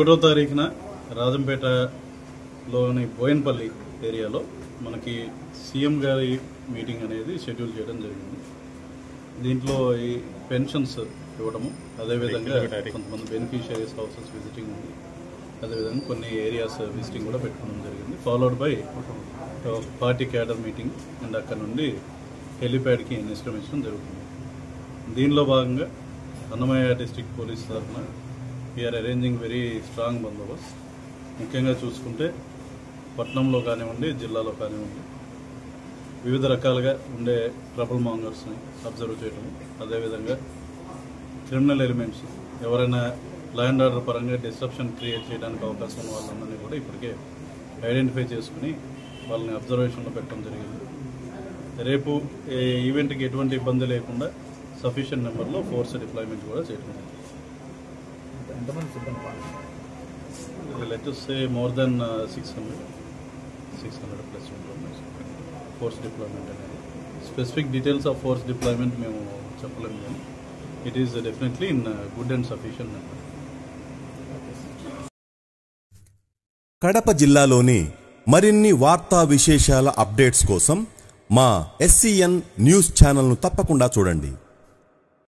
1వ తారీఖున రాజంపేటలోని బోయన్పల్లి ఏరియాలో మనకి సీఎం గారి మీటింగ్ అనేది షెడ్యూల్ చేయడం జరిగింది. దీంట్లో ఈ పెన్షన్స్ ఇవ్వడము, అదేవిధంగా కొంతమంది బెనిఫిషియరీస్ హౌసెస్ విజిటింగ్ ఉంది, అదేవిధంగా కొన్ని ఏరియాస్ విజిటింగ్ కూడా పెట్టుకోవడం జరిగింది. Followed by party cadre meeting and అక్కడ నుండి హెలిప్యాడ్కి నిష్క్రమించడం జరుగుతుంది. దీనిలో భాగంగా అన్నమయ్య డిస్ట్రిక్ట్ పోలీస్ తరఫున వీఆర్ అరేంజింగ్ వెరీ స్ట్రాంగ్ బందోబస్త్. ముఖ్యంగా చూసుకుంటే పట్టణంలో కానివ్వండి, జిల్లాలో కానివ్వండి, వివిధ రకాలుగా ఉండే ట్రబుల్ మాంగర్స్ని అబ్జర్వ్ చేయడం, అదేవిధంగా క్రిమినల్ ఎలిమెంట్స్ ఎవరైనా ల్యాండ్ ఆర్డర్ పరంగా డిస్ట్రప్షన్ క్రియేట్ చేయడానికి అవకాశం ఉన్న వాళ్ళందరినీ కూడా ఇప్పటికే ఐడెంటిఫై చేసుకుని వాళ్ళని అబ్జర్వేషన్లో పెట్టడం జరిగింది. రేపు ఈవెంట్కి ఎటువంటి ఇబ్బంది లేకుండా సఫిషియెంట్ నెంబర్లో ఫోర్స్ డిప్లాయ్మెంట్ కూడా చేయడం జరిగింది. Let us say more than 600 plus force deployment అనేది. Specific details of force deployment మేము చెప్పలేము, కానీ it is definitely in good and sufficient number. Kadapa జిల్లాలోని మరిన్ని వార్తా విశేషాల అప్డేట్స్ కోసం మా SCN న్యూస్ ఛానల్ను తప్పకుండా చూడండి.